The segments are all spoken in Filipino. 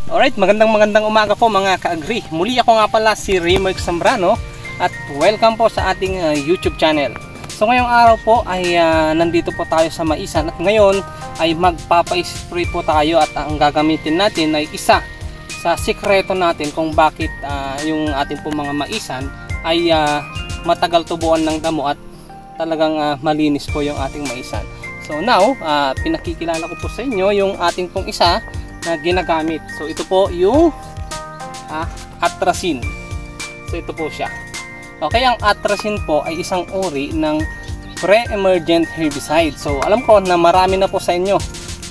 Alright, magandang umaga po mga ka-agri. Muli ako nga pala si Remark Zambrano at welcome po sa ating YouTube channel. So ngayong araw po ay nandito po tayo sa maisan at ngayon ay magpapa-spray po tayo at ang gagamitin natin ay isa sa sikreto natin kung bakit yung ating po mga maisan ay matagal tubuan ng damo at talagang malinis po yung ating maisan. So now, pinakikilala ko po sa inyo yung ating pong isa na ginagamit. So ito po yung Atrazine. So ito po siya. Okay, ang Atrazine po ay isang uri ng pre-emergent herbicide. So alam ko na marami na po sa inyo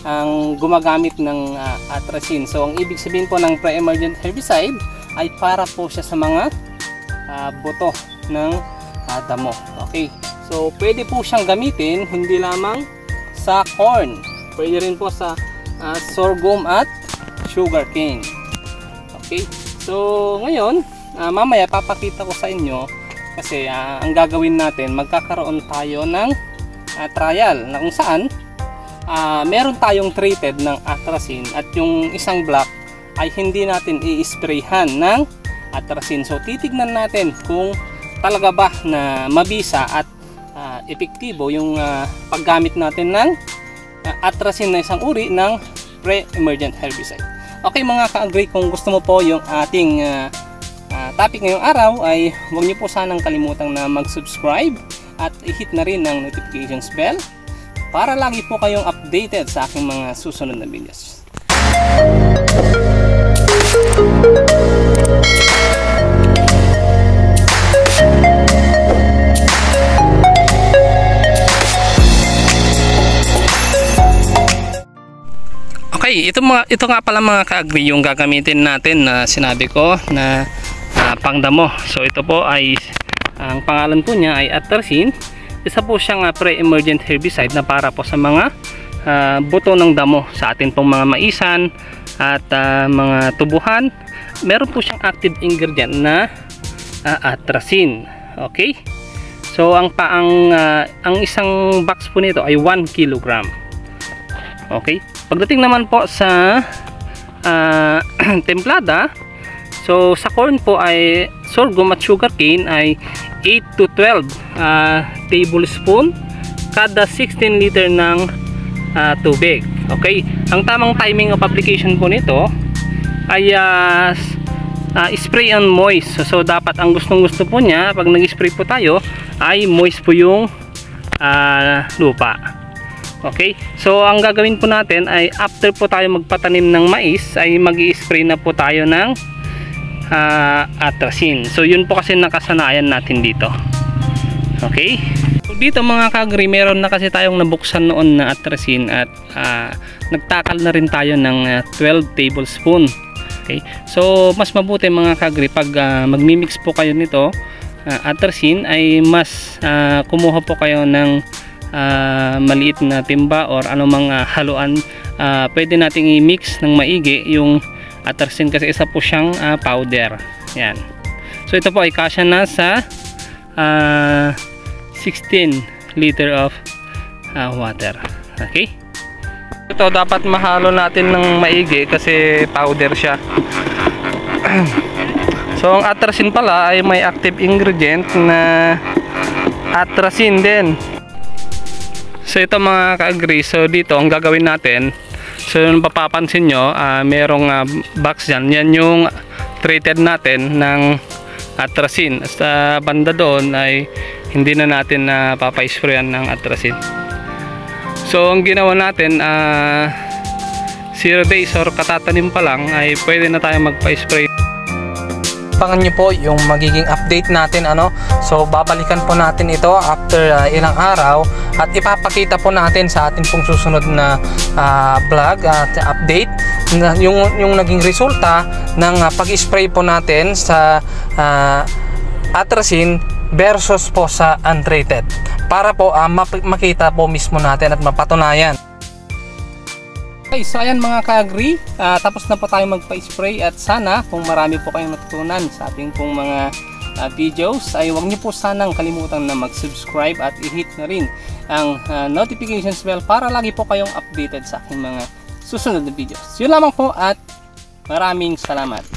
ang gumagamit ng Atrazine. So ang ibig sabihin po ng pre-emergent herbicide ay para po siya sa mga buto ng damo. Okay, so pwede po siyang gamitin hindi lamang sa corn, pwede rin po sa sorghum at sugarcane. Okay, so ngayon mamaya papakita ko sa inyo kasi ang gagawin natin, magkakaroon tayo ng trial na kung saan meron tayong treated ng Atrazine at yung isang block ay hindi natin i-sprayhan ng Atrazine. So titignan natin kung talaga ba na mabisa at epektibo yung paggamit natin ng Atrazine na isang uri ng pre-emergent herbicide. Okay mga ka-agri, kung gusto mo po yung ating topic ngayong araw ay huwag niyo po sanang kalimutang na mag-subscribe at i-hit na rin ang notifications bell para lagi po kayong updated sa aking mga susunod na videos. Okay, ito nga pala mga ka-agri yung gagamitin natin na sinabi ko na pangdamo. So ito po ay ang pangalan po niya ay Atrazine. Isa po siyang pre-emergent herbicide na para po sa mga buto ng damo sa atin pong mga maisan at mga tubuhan. Meron po siyang active ingredient na Atrazine. Okay? So ang isang box po nito ay 1 kilogram. Okay? Pagdating naman po sa templada, so sa corn po ay sorghum at sugarcane ay 8 to 12 tablespoon kada 16 liter ng tubig. Okay, ang tamang timing of application po nito ay spray on moist. So dapat ang gustong-gusto po niya pag nag-spray po tayo ay moist po yung lupa. Okay, so ang gagawin po natin ay after po tayo magpatanim ng mais ay mag-i-spray na po tayo ng Atrazine. So yun po kasi nakasanayan natin dito. Okay, so dito mga ka-agri, meron na kasi tayong nabuksan noon na Atrazine at nagtakal na rin tayo ng 12 tablespoon. Okay, so mas mabuti mga ka-agri pag magmimix po kayo nito Atrazine ay mas kumuha po kayo ng maliit na timba or anumang haluan. Pwede nating i-mix ng maigi yung Atrazine kasi isa po siyang powder. Yan. So ito po ay kasya na sa 16 liter of water. Okay? Ito dapat mahalo natin ng maigi kasi powder siya. So ang Atrazine pala ay may active ingredient na Atrazine din. So ito mga ka-agri, so dito ang gagawin natin, so yung papapansin nyo, merong box dyan, yan yung treated natin ng Atrazine. Sa banda doon ay hindi na natin papasprayan ng Atrazine. So ang ginawa natin, 0 days or katatanim pa lang ay pwede na tayo magpa-spray. Abangan nyo po yung magiging update natin so babalikan po natin ito after ilang araw at ipapakita po natin sa ating pong susunod na vlog at update yung naging resulta ng pag-spray po natin sa Atrazine versus po sa untreated para po makita po mismo natin at mapatunayan. Okay, so ayan mga ka-agri, tapos na po tayo magpa-spray at sana kung marami po kayong natutunan sa ating pong mga videos ay huwag niyo po sanang kalimutan na mag-subscribe at i-hit na rin ang notifications bell para lagi po kayong updated sa aking mga susunod na videos. Yun lamang po at Maraming salamat.